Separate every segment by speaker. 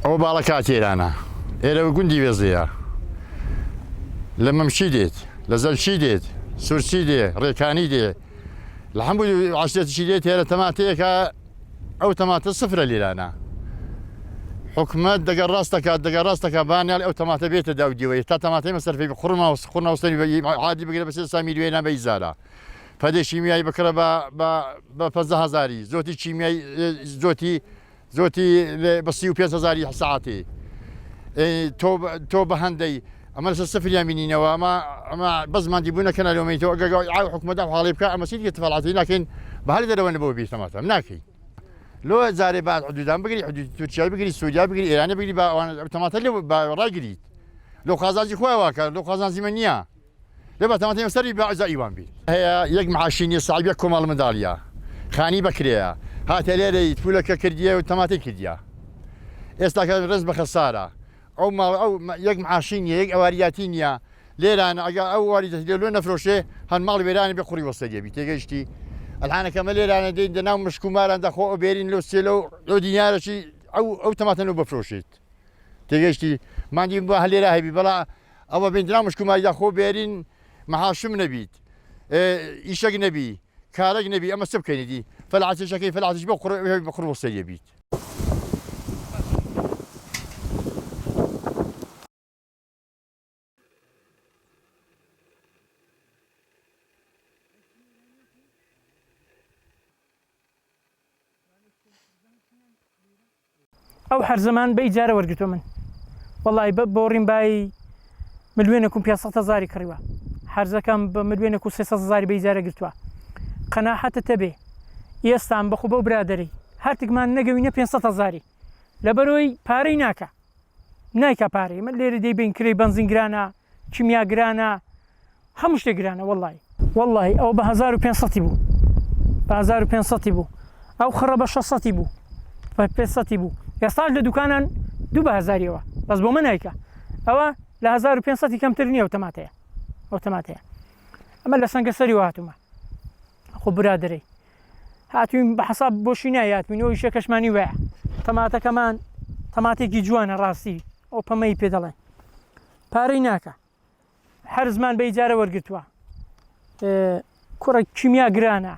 Speaker 1: ئەو باڵە کاتێرانە ئێرە گوندی وێزەیە لە مەمشی دێت لە زەلشی دێت سورچی دێ ڕێکانی دێ لە هەموو عاشێتشی دێت هێرە تەماتەیەکە ئەو تەماتە سفرە لێرانە حکومەت دەگەر ڕاستەکە بانیال ئەو تەماتە بێتە داودیەوەی تا تەماتەی مەسەرفی خوڕناوسەری عادی بگرە بە 300 میلیۆنە بە ئیزارە پەدەی شیمیایی بکرە بە 15000 زۆتی چیمیایی زۆتی بە 35,000 ساعتی تۆ بە هەندەی ئەمە لەسەر سفریان بینینەوە ئەمە بەزمان دیبوونە کەناڵۆمەیتەوە ئەگەر حکومەت حاڵی بکە ئەمە چی تەفاڵاتی ناکەین بە هەڵی دەرەوە نەبەوە بێت تەماتە ناکەی لۆ جارێ بعد حدودان بگری حدود تورکیا بگری سووریا بگری ئێرانە بگری تەماتە لێ ڕاگریت لۆ خازانجی خۆی واکە لۆ خازانجیمە نییە لێ بە تەماتەی مەسەری بە ئەزاییوان بیت هەیە یەک معاشینی ساحیبە کۆمەڵ منداڵیە خانی بەکرێە هاتە لێرەی پولەکە کردیە و تەماتەی کردیە ئێستا کە ڕێز بە خەسارە ئەو یەک معاشین نیە یەک ئەواریاتی نییە لێرانە ئەگە ئەو واریدە لێ نەفرۆشێ هەن ماڵ وێرانی بێ خوڕی وەسەدێبی تێگەیشتی ئەلحانەکەمە لێرانە دێن دەناو مشکوماراندا خۆ بێرین لە سێ لەو دیینارەی ئەو تەماتەن و بفرۆشیت تێگەشتی مادی بە هەلێرا هەبی بەڵا ئەوە بێندرا مشکوماریدا خۆ بێرین مەحاشم نەبیت ئیشەک نەبی کارێک نەبی ئەمە سە بکەینیدی فەلعاتشەکەی فەلعاتش بە خوڕ وەسەدێبیت
Speaker 2: ئەو هەر زەمان بە ئیجارە وەرگتۆ من وەڵی بۆڕیم بای ملیۆنێک و 500,000 کڕیوە هەرزەکەم بە ملیۆنێک و 300,000 بە ئیجارە گرتووە قەناحەتە تەبێ ئێستان بەخۆ بەو برادەرەی هەرتێکمان نەگەوینە 500,000 لەبەرەوەی پارەی نایکە پارەی من لێرە دەیبین کڕی بەنزین گرانە کیمیا گرانە هەموو شتێک گرانە وەڵی ئەو بە 1500 بوو بە 1500 بوو ئەو خڕە بە 600 بوو بە 500 بوو ئێستاش لە دوکانان 2000ەوە بەس بۆ من نایکە ئەوە لە 1500 کەمتر نییە ئەو تەماتەیە ئەمە لە سەنگە سەری هاتوومە خۆ برادەرەی هاتوین بە حەساب بۆشی نایاتوینەوەی شەکەشمانی وایە تەماتەکەمان تەماتێکی جوانە ڕاستی ئەو پەمەی پێ دەڵێن پارەی ناکە هەر زمان بە ئیجارە وەرگتووە کوڕە کیمیا گرانە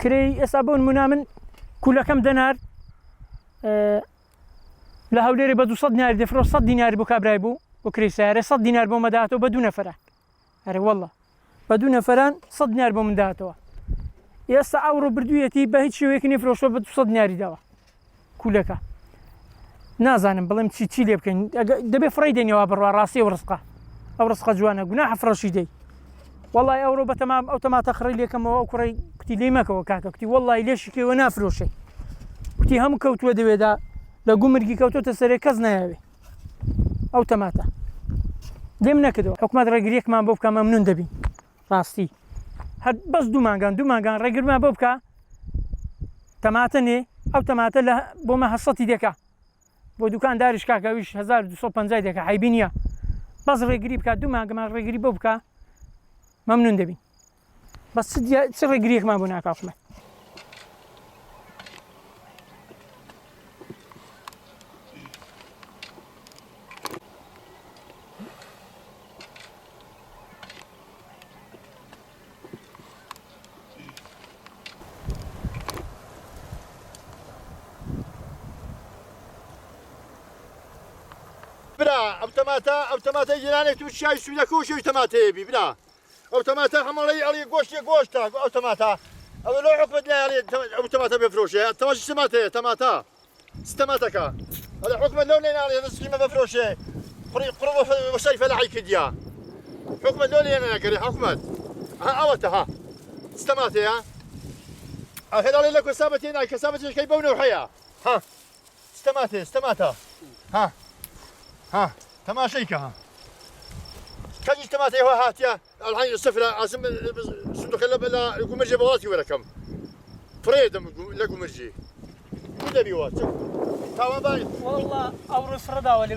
Speaker 2: کرێی ئێستا بۆ نمونا من کولەکەم دەنار لە هەولێرە بە 200 دینار دەفرۆ 100 دینار بۆ کابرای بوو بۆ کڕی سیارە 100 دینار بۆ مەداتەوە بە 2 نەفەران هەرێ وەڵڵا بە 2 نەفەران 100 دینار بۆ منداتەوە ئێستا ئەوڕۆ بردوویەتی بە هیچ شێوەیەکی نەفرۆشەوە بە 200 دیناری داوە کولەکە نازانم بڵێم چی لێ بکەین دەبێ فڕی دێنەوە بڕوا ڕاستی و ڕسقە ئەو ڕسقە جوانە گوناحە فڕەشی دەی وەڵی ئەوڕۆ بە تەمام ئەو تەماتە خڕی لێکەمەوە ئەو کوڕی کوتی لێ مەکەوە کاکە کوتی وەڵی لێشکەوە نافرۆشێ کوتی هەموو کەوتووە دەوێدا لە گومرگی کەوتۆتە سەرێ کەس نایاوێ ئەو تەماتە لێم نەکردەوە حکومەت ڕێگریەکمان بۆ بکە مەمنون دەبین ڕاستی هەر بەس دوو مانگان ڕێگرمان بۆ بکە تەماتە نێ ئەو تەماتە لە بۆمە 100 دەکا بۆ دوکانداریش کاکەویش 1250 دەکە حیبی نییە بەس ڕێگری بکات دوو مانگەمان ڕێگری بۆ بکە مەمنون دەبین بەس چ ڕێگریەکمان بۆ ناکە حکومەت
Speaker 1: برا ئەو تەماتە جیرانێک تو شای سوودەکە و شەوی تەماتەیەبی برا ئەو تەماتە هەمەڵی ئەڵی گۆشتە ئەو تەماتە ئەوە لۆ حکومەت لایڵێ ئەو تەماتە بفرۆشێ تەماشی تەماتەیە تەماتەکە ئەڵێ حکومەت لەو لێ ناڵێ دەستقیمە بفرۆشێ قڕ وەسای فەلاحی کردیا حکومەت لۆ لێ نەکردی حکومەت ئەوەتە ها تەماتەیە ئەخێداڵێ لە کەسابەتێ نای کەسابەتێشکەی بەو نەو هەیە ها تەماتە ها تەماشەیکە ها کەنیش تەماتەیەوە هاتیە ئەڵحانی سفرە ئاسم سندوقە لە گومەرجێ بەڵاتی وەرەکەم فرێدەم لە گومەرجێ دەبیوە تاوان باید
Speaker 2: والله ئەو ڕسڕەداوە لێ